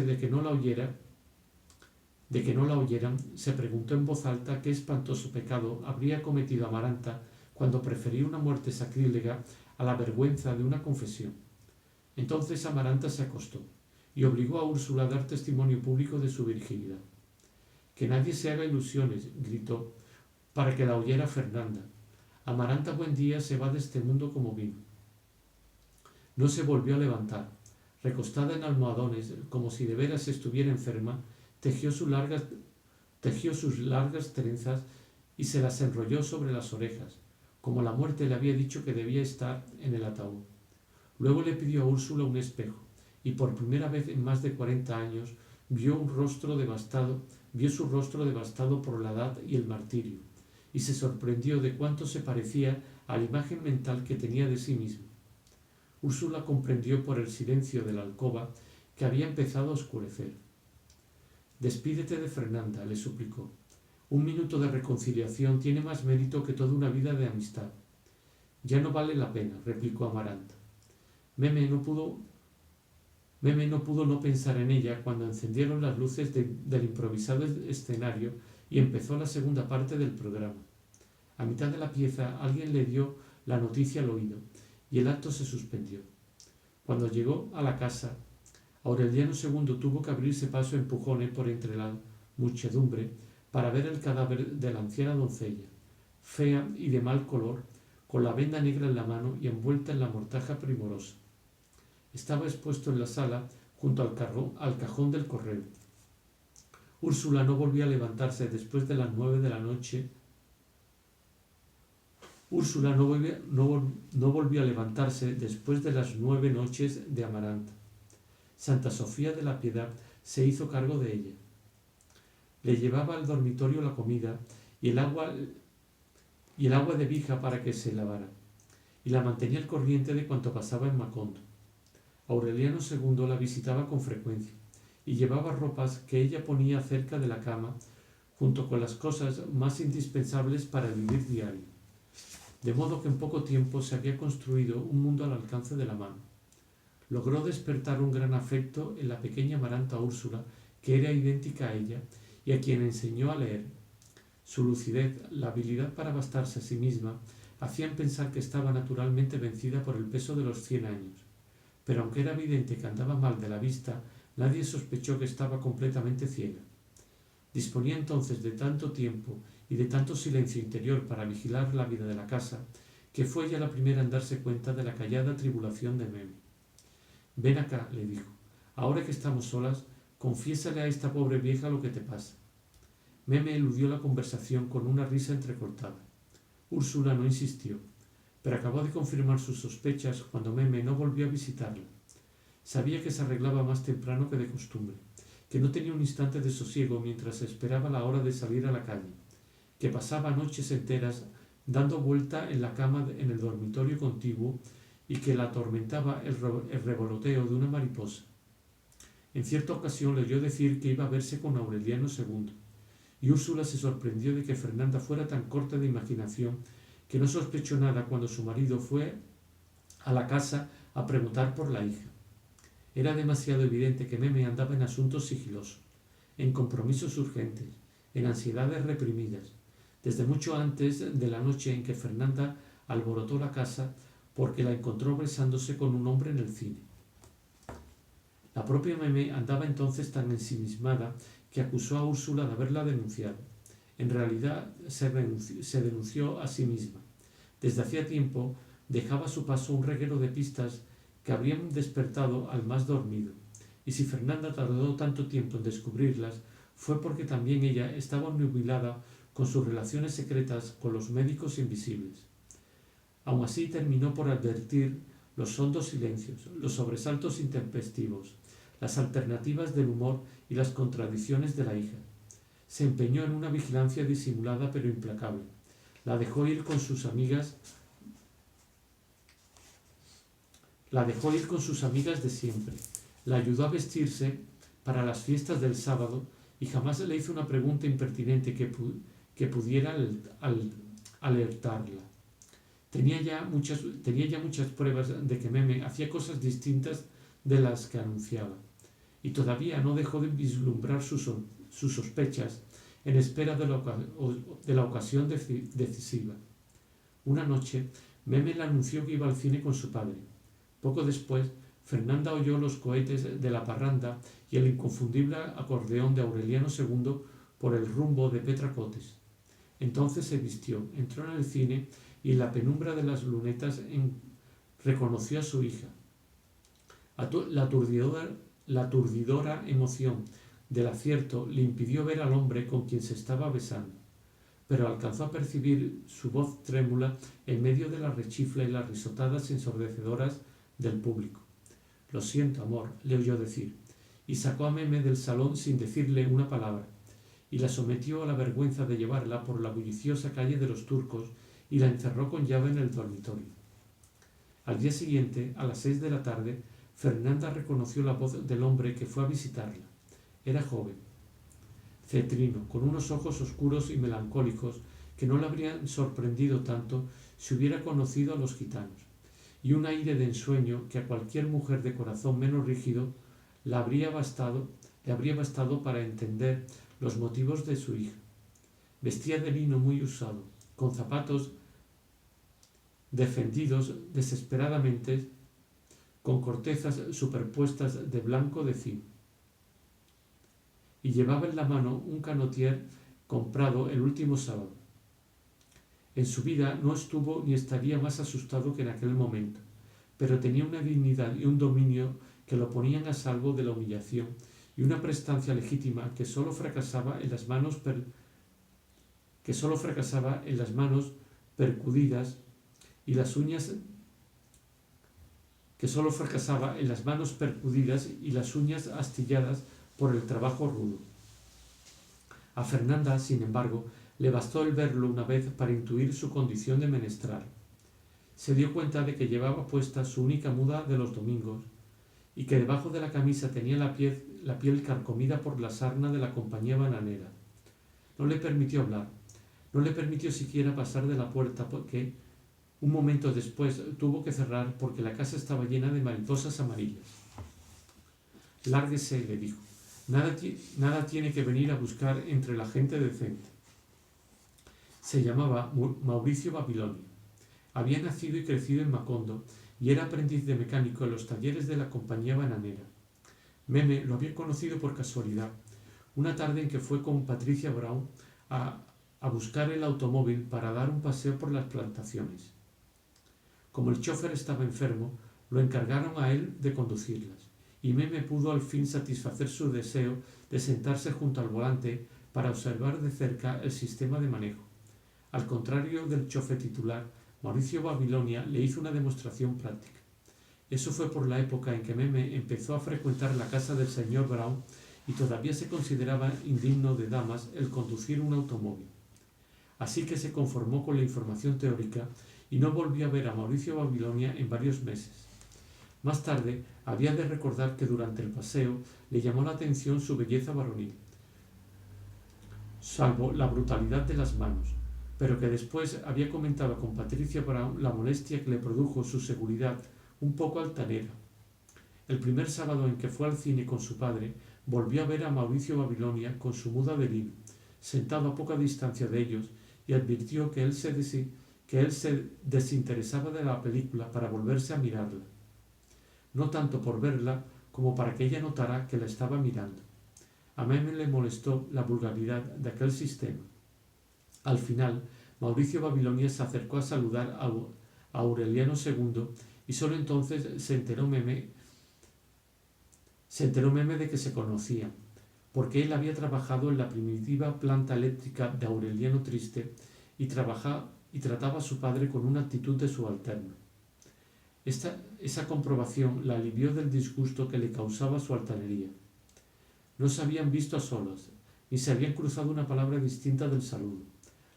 de que no la oyeran, se preguntó en voz alta qué espantoso pecado habría cometido Amaranta cuando prefería una muerte sacrílega a la vergüenza de una confesión. Entonces Amaranta se acostó y obligó a Úrsula a dar testimonio público de su virginidad. Que nadie se haga ilusiones, gritó, para que la oyera Fernanda. Amaranta Buendía se va de este mundo como vino. No se volvió a levantar. Recostada en almohadones, como si de veras estuviera enferma, tejió sus largas trenzas y se las enrolló sobre las orejas, como la muerte le había dicho que debía estar en el ataúd. Luego le pidió a Úrsula un espejo, y por primera vez en más de 40 años vio su rostro devastado por la edad y el martirio, y se sorprendió de cuánto se parecía a la imagen mental que tenía de sí mismo. Úrsula comprendió por el silencio de la alcoba que había empezado a oscurecer. Despídete de Fernanda, le suplicó. Un minuto de reconciliación tiene más mérito que toda una vida de amistad. Ya no vale la pena, replicó Amaranta. Meme no pudo no pensar en ella cuando encendieron las luces del improvisado escenario y empezó la segunda parte del programa. A mitad de la pieza alguien le dio la noticia al oído y el acto se suspendió. Cuando llegó a la casa, Aureliano II tuvo que abrirse paso a empujones por entre la muchedumbre para ver el cadáver de la anciana doncella, fea y de mal color, con la venda negra en la mano y envuelta en la mortaja primorosa. Estaba expuesto en la sala junto al cajón del correo. Úrsula no volvió a levantarse después de las 9 de la noche. Úrsula no volvió a levantarse después de las 9 noches de Amaranta. Santa Sofía de la Piedad se hizo cargo de ella. Le llevaba al dormitorio la comida y el agua de Vija para que se lavara, y la mantenía al corriente de cuanto pasaba en Macondo. Aureliano II la visitaba con frecuencia y llevaba ropas que ella ponía cerca de la cama junto con las cosas más indispensables para el vivir diario, de modo que en poco tiempo se había construido un mundo al alcance de la mano. Logró despertar un gran afecto en la pequeña Amaranta Úrsula, que era idéntica a ella y a quien enseñó a leer. Su lucidez, la habilidad para bastarse a sí misma, hacían pensar que estaba naturalmente vencida por el peso de los 100 años. Pero aunque era evidente que andaba mal de la vista, nadie sospechó que estaba completamente ciega. Disponía entonces de tanto tiempo y de tanto silencio interior para vigilar la vida de la casa, que fue ella la primera en darse cuenta de la callada tribulación de Meme. Ven acá, le dijo, ahora que estamos solas, confiésale a esta pobre vieja lo que te pasa. Meme eludió la conversación con una risa entrecortada. Úrsula no insistió, pero acabó de confirmar sus sospechas cuando Meme no volvió a visitarla. Sabía que se arreglaba más temprano que de costumbre, que no tenía un instante de sosiego mientras esperaba la hora de salir a la calle, que pasaba noches enteras dando vuelta en la cama en el dormitorio contiguo y que la atormentaba el revoloteo de una mariposa. En cierta ocasión le oyó decir que iba a verse con Aureliano II, y Úrsula se sorprendió de que Fernanda fuera tan corta de imaginación que no sospechó nada cuando su marido fue a la casa a preguntar por la hija. Era demasiado evidente que Meme andaba en asuntos sigilosos, en compromisos urgentes, en ansiedades reprimidas, desde mucho antes de la noche en que Fernanda alborotó la casa porque la encontró besándose con un hombre en el cine. La propia Meme andaba entonces tan ensimismada que acusó a Úrsula de haberla denunciado. En realidad se denunció a sí misma. Desde hacía tiempo dejaba a su paso un reguero de pistas que habrían despertado al más dormido, y si Fernanda tardó tanto tiempo en descubrirlas fue porque también ella estaba obnubilada con sus relaciones secretas con los médicos invisibles. Aun así terminó por advertir los hondos silencios, los sobresaltos intempestivos, las alternativas del humor y las contradicciones de la hija. Se empeñó en una vigilancia disimulada pero implacable. La dejó ir con sus amigas de siempre. La ayudó a vestirse para las fiestas del sábado y jamás le hizo una pregunta impertinente que pudiera alertarla. Tenía ya muchas pruebas de que Meme hacía cosas distintas de las que anunciaba, y todavía no dejó de vislumbrar sus sospechas en espera de la ocasión decisiva. Una noche, Meme le anunció que iba al cine con su padre. Poco después, Fernanda oyó los cohetes de la parranda y el inconfundible acordeón de Aureliano II por el rumbo de Petra Cotes. Entonces se vistió, entró en el cine y en la penumbra de las lunetas reconoció a su hija. La aturdidora emoción del acierto le impidió ver al hombre con quien se estaba besando, pero alcanzó a percibir su voz trémula en medio de la rechifla y las risotadas ensordecedoras del público. «Lo siento, amor», le oyó decir, y sacó a Meme del salón sin decirle una palabra, y la sometió a la vergüenza de llevarla por la bulliciosa calle de los Turcos y la encerró con llave en el dormitorio. Al día siguiente, a las 6 de la tarde, Fernanda reconoció la voz del hombre que fue a visitarla. Era joven, cetrino, con unos ojos oscuros y melancólicos que no le habrían sorprendido tanto si hubiera conocido a los gitanos, y un aire de ensueño que a cualquier mujer de corazón menos rígido le habría bastado para entender los motivos de su hija. Vestía de lino muy usado, con zapatos defendidos desesperadamente con cortezas superpuestas de blanco de zinc, y llevaba en la mano un canotier comprado el último sábado. En su vida no estuvo ni estaría más asustado que en aquel momento, pero tenía una dignidad y un dominio que lo ponían a salvo de la humillación y una prestancia legítima que sólo fracasaba en las manos percudidas y las uñas astilladas por el trabajo rudo. A Fernanda, sin embargo, le bastó el verlo una vez para intuir su condición de menestral. Se dio cuenta de que llevaba puesta su única muda de los domingos y que debajo de la camisa tenía la piel carcomida por la sarna de la compañía bananera. No le permitió hablar, no le permitió siquiera pasar de la puerta porque un momento después tuvo que cerrar porque la casa estaba llena de mariposas amarillas. «Lárguese», le dijo. Nada tiene que venir a buscar entre la gente decente». Se llamaba Mauricio Babilonia. Había nacido y crecido en Macondo y era aprendiz de mecánico en los talleres de la compañía bananera. Meme lo había conocido por casualidad, una tarde en que fue con Patricia Brown a buscar el automóvil para dar un paseo por las plantaciones. Como el chofer estaba enfermo, lo encargaron a él de conducirlas, y Meme pudo al fin satisfacer su deseo de sentarse junto al volante para observar de cerca el sistema de manejo. Al contrario del chofer titular, Mauricio Babilonia le hizo una demostración práctica. Eso fue por la época en que Meme empezó a frecuentar la casa del señor Brown y todavía se consideraba indigno de damas el conducir un automóvil. Así que se conformó con la información teórica y no volvió a ver a Mauricio Babilonia en varios meses. Más tarde, había de recordar que durante el paseo le llamó la atención su belleza varonil, salvo la brutalidad de las manos, pero que después había comentado con Patricia Brown la molestia que le produjo su seguridad un poco altanera. El primer sábado en que fue al cine con su padre, volvió a ver a Mauricio Babilonia con su muda de lino, sentado a poca distancia de ellos, y advirtió que él se que él se desinteresaba de la película para volverse a mirarla, no tanto por verla como para que ella notara que la estaba mirando. A Meme le molestó la vulgaridad de aquel sistema. Al final, Mauricio Babilonia se acercó a saludar a Aureliano II y solo entonces se enteró Meme de que se conocían, porque él había trabajado en la primitiva planta eléctrica de Aureliano Triste y trataba a su padre con una actitud de subalterno. Esa comprobación la alivió del disgusto que le causaba su altanería. No se habían visto a solas, ni se habían cruzado una palabra distinta del saludo.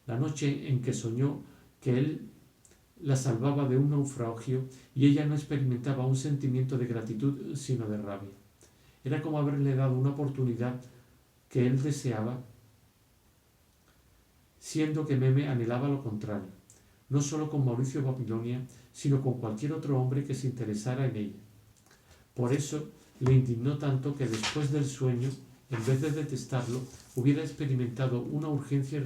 La noche en que soñó que él la salvaba de un naufragio y ella no experimentaba un sentimiento de gratitud sino de rabia. Era como haberle dado una oportunidad que él deseaba, siendo que Meme anhelaba lo contrario, no solo con Mauricio Babilonia, sino con cualquier otro hombre que se interesara en ella. Por eso le indignó tanto que después del sueño, en vez de detestarlo, hubiera experimentado una urgencia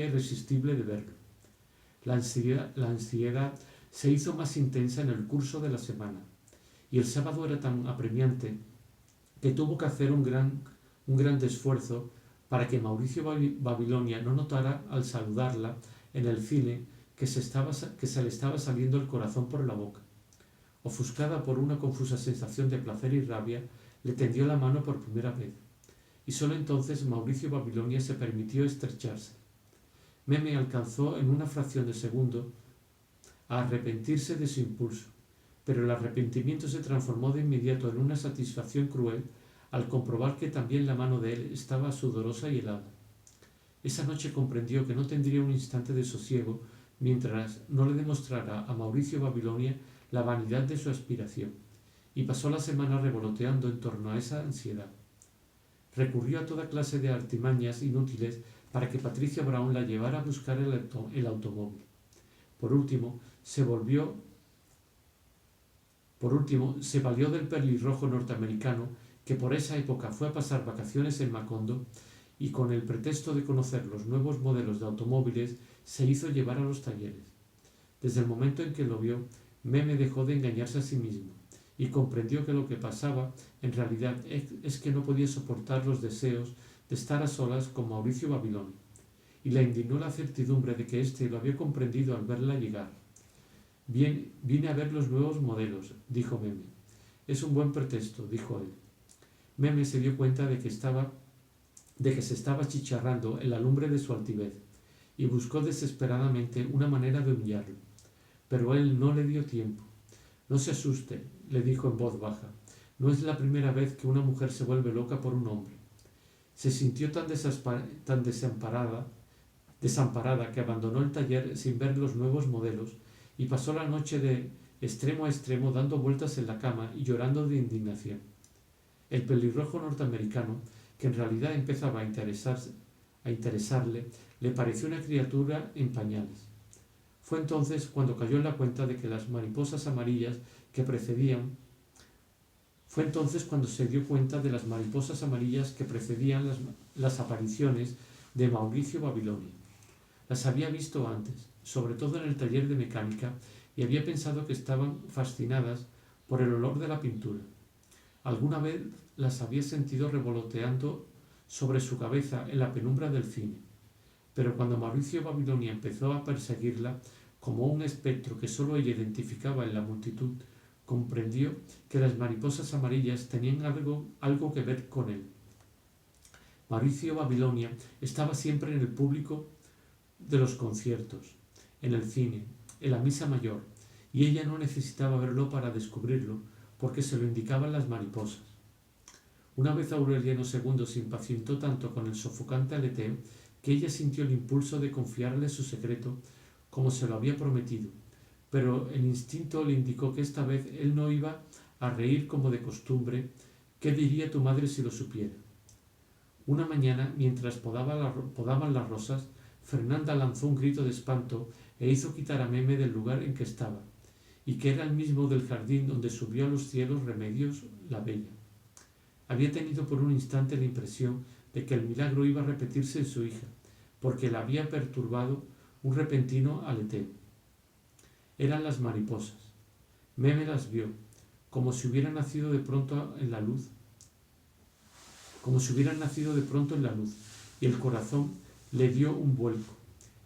irresistible de verlo. La ansiedad se hizo más intensa en el curso de la semana, y el sábado era tan apremiante que tuvo que hacer un gran esfuerzo para que Mauricio Babilonia no notara al saludarla en el cine que se le estaba saliendo el corazón por la boca. Ofuscada por una confusa sensación de placer y rabia, le tendió la mano por primera vez, y solo entonces Mauricio Babilonia se permitió estrecharse. Meme alcanzó en una fracción de segundo a arrepentirse de su impulso, pero el arrepentimiento se transformó de inmediato en una satisfacción cruel al comprobar que también la mano de él estaba sudorosa y helada. Esa noche comprendió que no tendría un instante de sosiego mientras no le demostrara a Mauricio Babilonia la vanidad de su aspiración, y pasó la semana revoloteando en torno a esa ansiedad. Recurrió a toda clase de artimañas inútiles para que Patricia Brown la llevara a buscar el automóvil. Por último, se valió del pelirrojo norteamericano que por esa época fue a pasar vacaciones en Macondo y con el pretexto de conocer los nuevos modelos de automóviles se hizo llevar a los talleres. Desde el momento en que lo vio, Meme dejó de engañarse a sí mismo y comprendió que lo que pasaba en realidad es que no podía soportar los deseos de estar a solas con Mauricio Babilonia, y la indignó la certidumbre de que éste lo había comprendido al verla llegar. Bien, vine a ver los nuevos modelos, dijo Meme. Es un buen pretexto, dijo él. Meme se dio cuenta de que se estaba chicharrando en la lumbre de su altivez, y buscó desesperadamente una manera de humillarlo. Pero él no le dio tiempo. No se asuste, le dijo en voz baja. No es la primera vez que una mujer se vuelve loca por un hombre. Se sintió tan desamparada que abandonó el taller sin ver los nuevos modelos y pasó la noche de extremo a extremo dando vueltas en la cama y llorando de indignación. El pelirrojo norteamericano, que en realidad empezaba a interesarle, le pareció una criatura en pañales. Fue entonces cuando cayó en la cuenta de que las mariposas amarillas que precedían las apariciones de Mauricio Babilonia. Las había visto antes, sobre todo en el taller de mecánica, y había pensado que estaban fascinadas por el olor de la pintura. Alguna vez las había sentido revoloteando sobre su cabeza en la penumbra del cine, pero cuando Mauricio Babilonia empezó a perseguirla como un espectro que sólo ella identificaba en la multitud, comprendió que las mariposas amarillas tenían algo que ver con él. Mauricio Babilonia estaba siempre en el público de los conciertos, en el cine, en la misa mayor, y ella no necesitaba verlo para descubrirlo, porque se lo indicaban las mariposas. Una vez Aureliano II se impacientó tanto con el sofocante aleteo que ella sintió el impulso de confiarle su secreto como se lo había prometido, pero el instinto le indicó que esta vez él no iba a reír como de costumbre. ¿Qué diría tu madre si lo supiera? Una mañana, mientras podaban las rosas, Fernanda lanzó un grito de espanto e hizo quitar a Meme del lugar en que estaba, y que era el mismo del jardín donde subió a los cielos Remedios la Bella. Había tenido por un instante la impresión de que el milagro iba a repetirse en su hija, porque la había perturbado un repentino aleteo. Eran las mariposas. Meme las vio, como si hubieran nacido de pronto en la luz, y el corazón le dio un vuelco.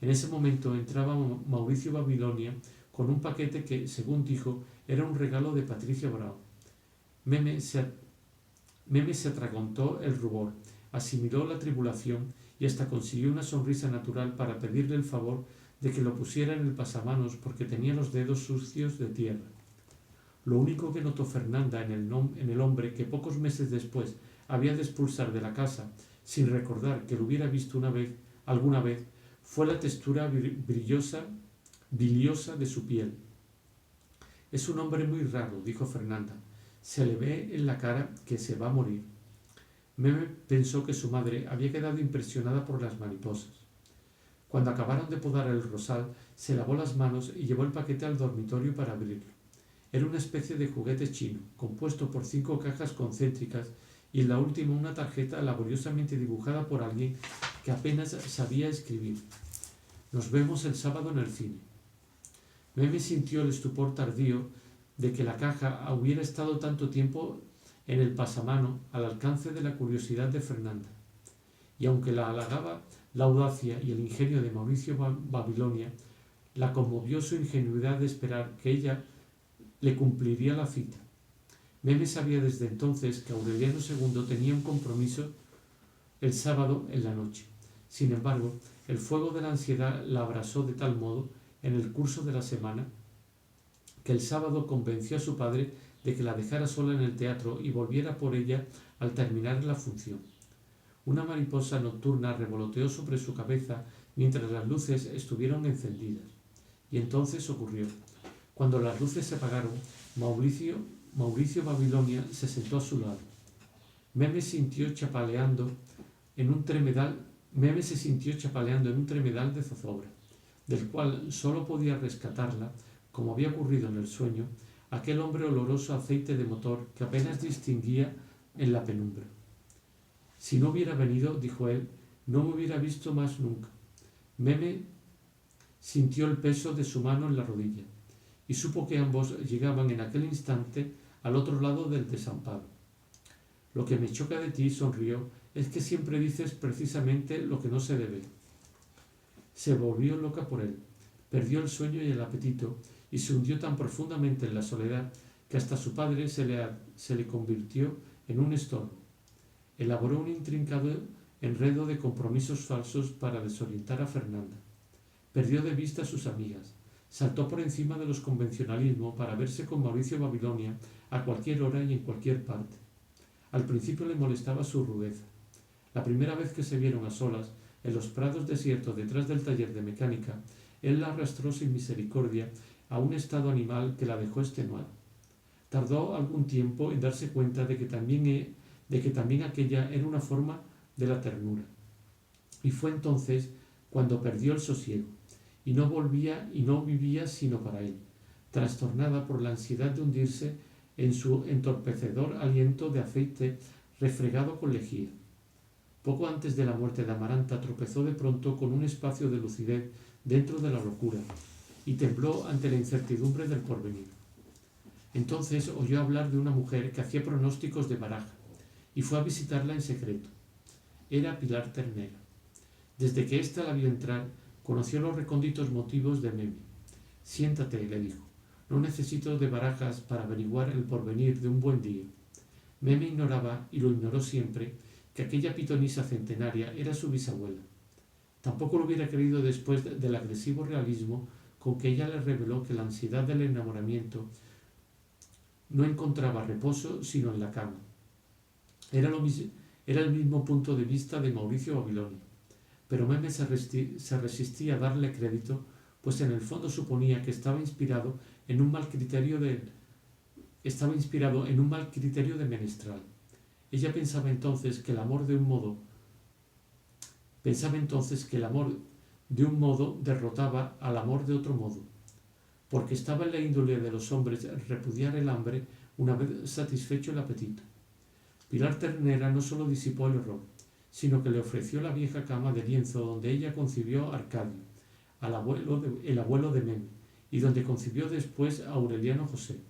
En ese momento entraba Mauricio Babilonia con un paquete que, según dijo, era un regalo de Patricia Brown. Meme se atragantó el rubor, asimiló la tribulación y hasta consiguió una sonrisa natural para pedirle el favor de que lo pusiera en el pasamanos porque tenía los dedos sucios de tierra. Lo único que notó Fernanda en el hombre que pocos meses después había de expulsar de la casa, sin recordar que lo hubiera visto alguna vez, fue la textura biliosa de su piel. «Es un hombre muy raro», dijo Fernanda. «Se le ve en la cara que se va a morir». Meme pensó que su madre había quedado impresionada por las mariposas. Cuando acabaron de podar el rosal, se lavó las manos y llevó el paquete al dormitorio para abrirlo. Era una especie de juguete chino, compuesto por 5 cajas concéntricas y en la última una tarjeta laboriosamente dibujada por alguien que apenas sabía escribir. «Nos vemos el sábado en el cine». Meme sintió el estupor tardío de que la caja hubiera estado tanto tiempo en el pasamano al alcance de la curiosidad de Fernanda. Y aunque la halagaba la audacia y el ingenio de Mauricio Babilonia, la conmovió su ingenuidad de esperar que ella le cumpliría la cita. Meme sabía desde entonces que Aureliano II tenía un compromiso el sábado en la noche. Sin embargo, el fuego de la ansiedad la abrasó de tal modo en el curso de la semana que el sábado convenció a su padre de que la dejara sola en el teatro y volviera por ella al terminar la función. Una mariposa nocturna revoloteó sobre su cabeza mientras las luces estuvieron encendidas. Y entonces ocurrió. Cuando las luces se apagaron, Mauricio Babilonia se sentó a su lado. Meme se sintió chapaleando en un tremedal de zozobra, del cual sólo podía rescatarla, como había ocurrido en el sueño, aquel hombre oloroso a aceite de motor que apenas distinguía en la penumbra. «Si no hubiera venido», dijo él, «no me hubiera visto más nunca». Meme sintió el peso de su mano en la rodilla y supo que ambos llegaban en aquel instante al otro lado del desamparo. «Lo que me choca de ti», sonrió, «es que siempre dices precisamente lo que no se debe». Se volvió loca por él, perdió el sueño y el apetito y se hundió tan profundamente en la soledad que hasta su padre se le convirtió en un estorbo. Elaboró un intrincado enredo de compromisos falsos para desorientar a Fernanda. Perdió de vista a sus amigas. Saltó por encima de los convencionalismos para verse con Mauricio Babilonia a cualquier hora y en cualquier parte. Al principio le molestaba su rudeza. La primera vez que se vieron a solas, en los prados desiertos detrás del taller de mecánica, él la arrastró sin misericordia a un estado animal que la dejó extenuada. Tardó algún tiempo en darse cuenta de que también aquella era una forma de la ternura. Y fue entonces cuando perdió el sosiego, y no vivía sino para él, trastornada por la ansiedad de hundirse en su entorpecedor aliento de aceite refregado con lejía. Poco antes de la muerte de Amaranta tropezó de pronto con un espacio de lucidez dentro de la locura y tembló ante la incertidumbre del porvenir. Entonces oyó hablar de una mujer que hacía pronósticos de baraja y fue a visitarla en secreto. Era Pilar Ternera. Desde que ésta la vio entrar, conoció los recónditos motivos de Meme. «Siéntate», le dijo. «No necesito de barajas para averiguar el porvenir de un buen día». Meme ignoraba, y lo ignoró siempre, que aquella pitonisa centenaria era su bisabuela. Tampoco lo hubiera creído después del agresivo realismo con que ella le reveló que la ansiedad del enamoramiento no encontraba reposo sino en la cama. Era el mismo punto de vista de Mauricio Babilonia, pero Meme se resistía a darle crédito, pues en el fondo suponía que estaba inspirado en un mal criterio de menestral. Ella pensaba entonces que el amor de un modo derrotaba al amor de otro modo, porque estaba en la índole de los hombres repudiar el hambre una vez satisfecho el apetito. Pilar Ternera no solo disipó el error, sino que le ofreció la vieja cama de lienzo donde ella concibió a Arcadio, el abuelo de Meme, y donde concibió después a Aureliano José.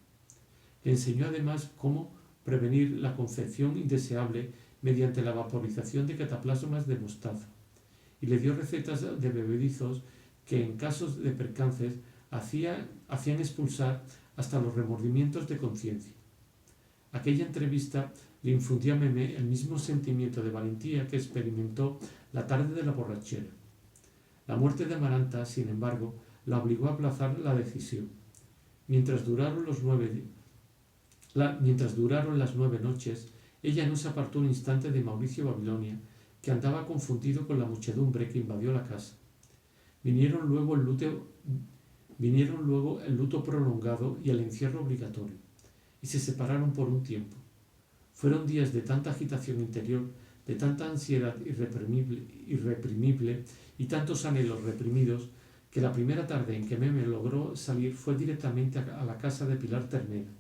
Le enseñó además cómo prevenir la concepción indeseable mediante la vaporización de cataplasmas de mostaza, y le dio recetas de bebedizos que en casos de percances hacían expulsar hasta los remordimientos de conciencia. Aquella entrevista le infundió a Meme el mismo sentimiento de valentía que experimentó la tarde de la borrachera. La muerte de Amaranta, sin embargo, la obligó a aplazar la decisión. Mientras duraron las 9 noches, ella no se apartó un instante de Mauricio Babilonia, que andaba confundido con la muchedumbre que invadió la casa. Vinieron luego el luto prolongado y el encierro obligatorio, y se separaron por un tiempo. Fueron días de tanta agitación interior, de tanta ansiedad irreprimible y tantos anhelos reprimidos, que la primera tarde en que Meme logró salir fue directamente a la casa de Pilar Ternera.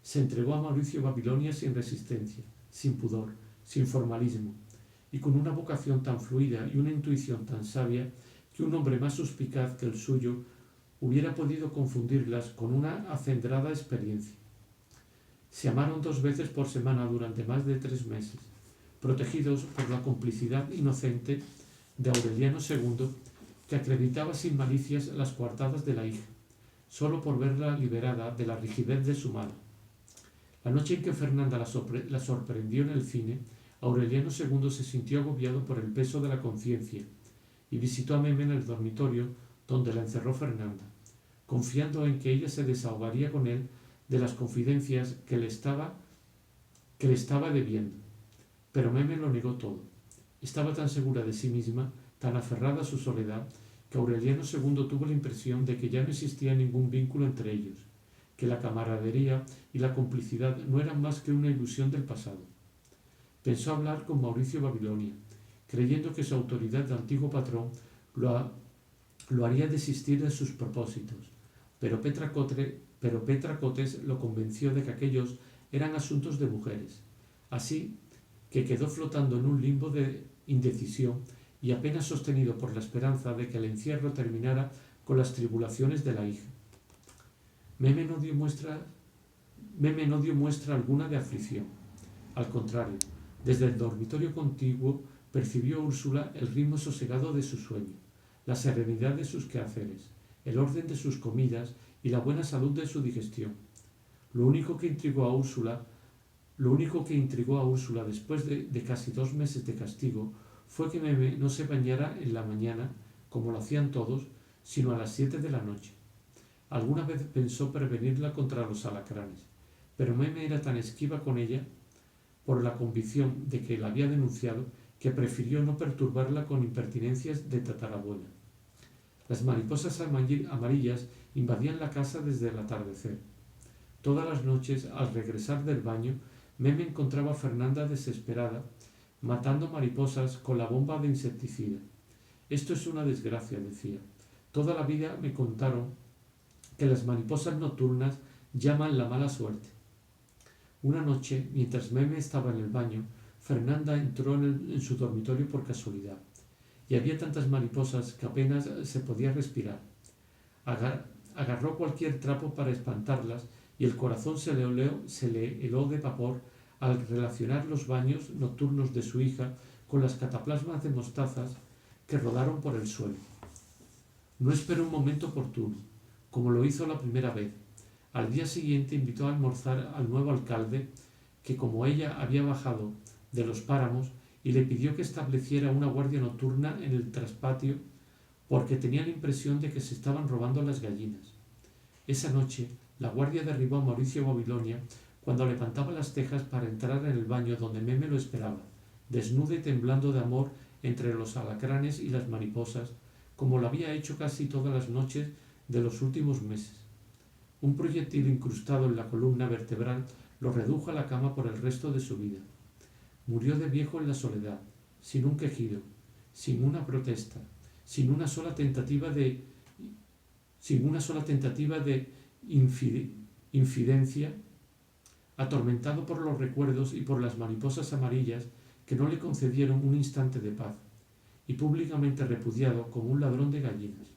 Se entregó a Mauricio Babilonia sin resistencia, sin pudor, sin formalismo, y con una vocación tan fluida y una intuición tan sabia que un hombre más suspicaz que el suyo hubiera podido confundirlas con una acendrada experiencia. Se amaron 2 veces por semana durante más de 3 meses, protegidos por la complicidad inocente de Aureliano II, que acreditaba sin malicias las coartadas de la hija, solo por verla liberada de la rigidez de su madre. La noche en que Fernanda la sorprendió en el cine, Aureliano II se sintió agobiado por el peso de la conciencia y visitó a Meme en el dormitorio donde la encerró Fernanda, confiando en que ella se desahogaría con él de las confidencias que le estaba debiendo. Pero Meme lo negó todo. Estaba tan segura de sí misma, tan aferrada a su soledad, que Aureliano II tuvo la impresión de que ya no existía ningún vínculo entre ellos, que la camaradería y la complicidad no eran más que una ilusión del pasado. Pensó hablar con Mauricio Babilonia, creyendo que su autoridad de antiguo patrón lo haría desistir de sus propósitos, pero Petra Cotes lo convenció de que aquellos eran asuntos de mujeres, así que quedó flotando en un limbo de indecisión y apenas sostenido por la esperanza de que el encierro terminara con las tribulaciones de la hija. Meme no dio muestra alguna de aflicción. Al contrario, desde el dormitorio contiguo percibió Úrsula el ritmo sosegado de su sueño, la serenidad de sus quehaceres, el orden de sus comidas y la buena salud de su digestión. Lo único que intrigó a Úrsula después de casi 2 meses de castigo fue que Meme no se bañara en la mañana, como lo hacían todos, sino a las 7 de la noche. Alguna vez pensó prevenirla contra los alacranes, pero Meme era tan esquiva con ella, por la convicción de que la había denunciado, que prefirió no perturbarla con impertinencias de tatarabuela. Las mariposas amarillas invadían la casa desde el atardecer. Todas las noches, al regresar del baño, Meme encontraba a Fernanda desesperada, matando mariposas con la bomba de insecticida. Esto es una desgracia, decía. Toda la vida me contaron que las mariposas nocturnas llaman la mala suerte. Una noche, mientras Meme estaba en el baño, Fernanda entró en su dormitorio por casualidad, y había tantas mariposas que apenas se podía respirar. Agarró cualquier trapo para espantarlas y el corazón se le heló de vapor al relacionar los baños nocturnos de su hija con las cataplasmas de mostazas que rodaron por el suelo. No esperó un momento oportuno, como lo hizo la primera vez. Al día siguiente invitó a almorzar al nuevo alcalde, que como ella había bajado de los páramos, y le pidió que estableciera una guardia nocturna en el traspatio porque tenía la impresión de que se estaban robando las gallinas. Esa noche, la guardia derribó a Mauricio Babilonia cuando levantaba las tejas para entrar en el baño donde Meme lo esperaba, desnuda y temblando de amor entre los alacranes y las mariposas, como lo había hecho casi todas las noches de los últimos meses. Un proyectil incrustado en la columna vertebral lo redujo a la cama por el resto de su vida. Murió de viejo en la soledad, sin un quejido, sin una protesta, sin una sola tentativa de infidencia, atormentado por los recuerdos y por las mariposas amarillas que no le concedieron un instante de paz, y públicamente repudiado como un ladrón de gallinas.